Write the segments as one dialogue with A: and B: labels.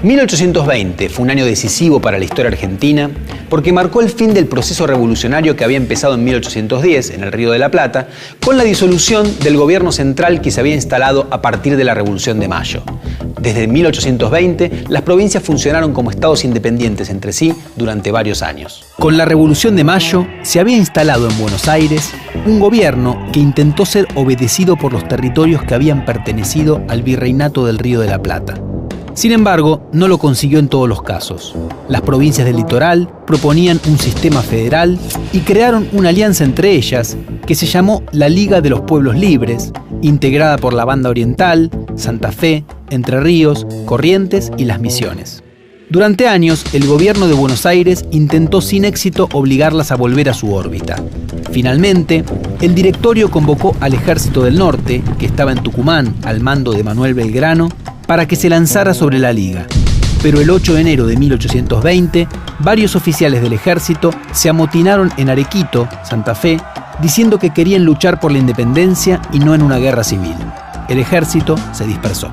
A: 1820 fue un año decisivo para la historia argentina porque marcó el fin del proceso revolucionario que había empezado en 1810 en el Río de la Plata con la disolución del gobierno central que se había instalado a partir de la Revolución de Mayo. Desde 1820, las provincias funcionaron como estados independientes entre sí durante varios años. Con la Revolución de Mayo se había instalado en Buenos Aires un gobierno que intentó ser obedecido por los territorios que habían pertenecido al Virreinato del Río de la Plata. Sin embargo, no lo consiguió en todos los casos. Las provincias del litoral proponían un sistema federal y crearon una alianza entre ellas que se llamó la Liga de los Pueblos Libres, integrada por la Banda Oriental, Santa Fe, Entre Ríos, Corrientes y Las Misiones. Durante años, el gobierno de Buenos Aires intentó sin éxito obligarlas a volver a su órbita. Finalmente, el directorio convocó al Ejército del Norte, que estaba en Tucumán al mando de Manuel Belgrano, para que se lanzara sobre la Liga. Pero el 8 de enero de 1820, varios oficiales del ejército se amotinaron en Arequito, Santa Fe, diciendo que querían luchar por la independencia y no en una guerra civil. El ejército se dispersó.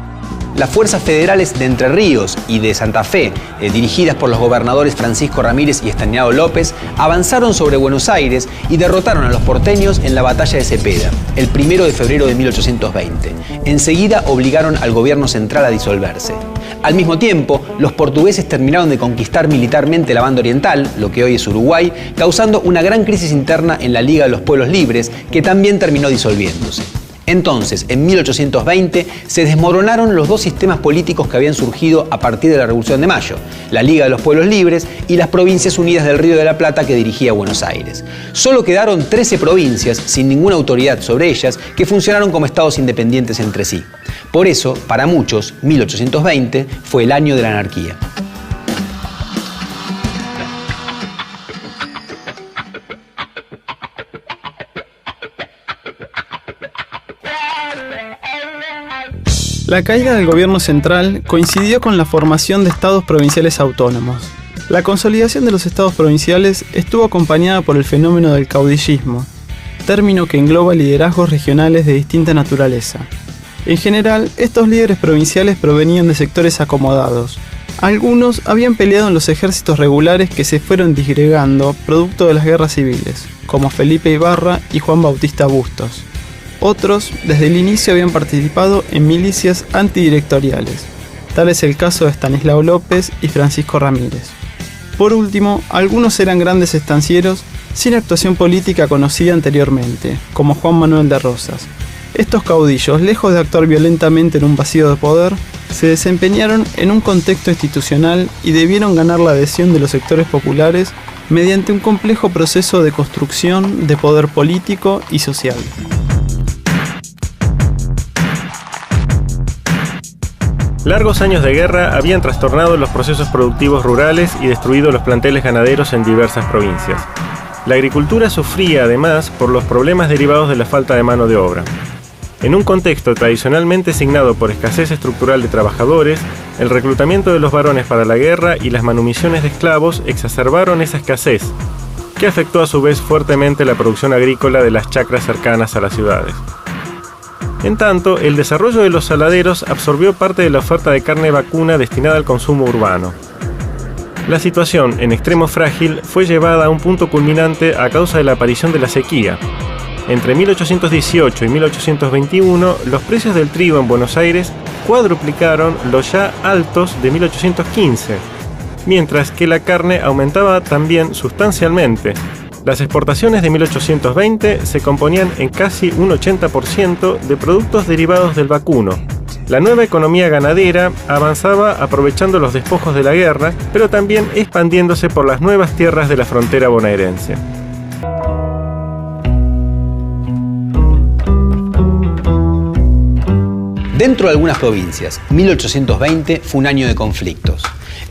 A: Las fuerzas federales de Entre Ríos y de Santa Fe, dirigidas por los gobernadores Francisco Ramírez y Estanislao López, avanzaron sobre Buenos Aires y derrotaron a los porteños en la batalla de Cepeda, el 1 de febrero de 1820. Enseguida obligaron al gobierno central a disolverse. Al mismo tiempo, los portugueses terminaron de conquistar militarmente la Banda Oriental, lo que hoy es Uruguay, causando una gran crisis interna en la Liga de los Pueblos Libres, que también terminó disolviéndose. Entonces, en 1820, se desmoronaron los dos sistemas políticos que habían surgido a partir de la Revolución de Mayo, la Liga de los Pueblos Libres y las Provincias Unidas del Río de la Plata que dirigía Buenos Aires. Solo quedaron 13 provincias, sin ninguna autoridad sobre ellas, que funcionaron como estados independientes entre sí. Por eso, para muchos, 1820 fue el año de la anarquía.
B: La caída del gobierno central coincidió con la formación de estados provinciales autónomos. La consolidación de los estados provinciales estuvo acompañada por el fenómeno del caudillismo, término que engloba liderazgos regionales de distinta naturaleza. En general, estos líderes provinciales provenían de sectores acomodados. Algunos habían peleado en los ejércitos regulares que se fueron disgregando producto de las guerras civiles, como Felipe Ibarra y Juan Bautista Bustos. Otros, desde el inicio, habían participado en milicias antidirectoriales. Tal es el caso de Estanislao López y Francisco Ramírez. Por último, algunos eran grandes estancieros sin actuación política conocida anteriormente, como Juan Manuel de Rosas. Estos caudillos, lejos de actuar violentamente en un vacío de poder, se desempeñaron en un contexto institucional y debieron ganar la adhesión de los sectores populares mediante un complejo proceso de construcción de poder político y social.
C: Largos años de guerra habían trastornado los procesos productivos rurales y destruido los planteles ganaderos en diversas provincias. La agricultura sufría además por los problemas derivados de la falta de mano de obra. En un contexto tradicionalmente signado por escasez estructural de trabajadores, el reclutamiento de los varones para la guerra y las manumisiones de esclavos exacerbaron esa escasez, que afectó a su vez fuertemente la producción agrícola de las chacras cercanas a las ciudades. En tanto, el desarrollo de los saladeros absorbió parte de la oferta de carne vacuna destinada al consumo urbano. La situación, en extremo frágil, fue llevada a un punto culminante a causa de la aparición de la sequía. Entre 1818 y 1821, los precios del trigo en Buenos Aires cuadruplicaron los ya altos de 1815, mientras que la carne aumentaba también sustancialmente. Las exportaciones de 1820 se componían en casi un 80% de productos derivados del vacuno. La nueva economía ganadera avanzaba aprovechando los despojos de la guerra, pero también expandiéndose por las nuevas tierras de la frontera bonaerense.
A: Dentro de algunas provincias, 1820 fue un año de conflictos.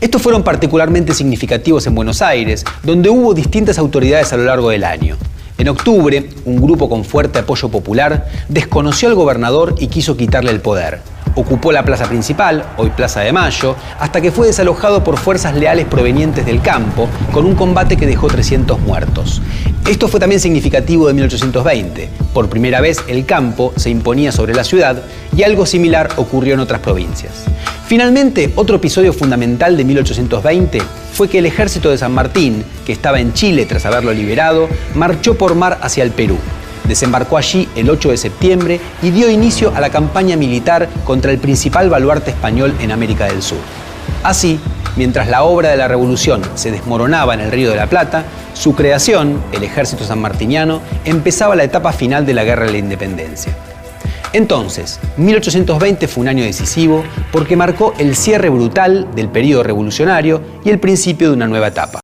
A: Estos fueron particularmente significativos en Buenos Aires, donde hubo distintas autoridades a lo largo del año. En octubre, un grupo con fuerte apoyo popular desconoció al gobernador y quiso quitarle el poder. Ocupó la plaza principal, hoy Plaza de Mayo, hasta que fue desalojado por fuerzas leales provenientes del campo, con un combate que dejó 300 muertos. Esto fue también significativo de 1820. Por primera vez el campo se imponía sobre la ciudad y algo similar ocurrió en otras provincias. Finalmente, otro episodio fundamental de 1820 fue que el ejército de San Martín, que estaba en Chile tras haberlo liberado, marchó por mar hacia el Perú. Desembarcó allí el 8 de septiembre y dio inicio a la campaña militar contra el principal baluarte español en América del Sur. Así, mientras la obra de la revolución se desmoronaba en el Río de la Plata, su creación, el ejército sanmartiniano, empezaba la etapa final de la Guerra de la Independencia. Entonces, 1820 fue un año decisivo porque marcó el cierre brutal del período revolucionario y el principio de una nueva etapa.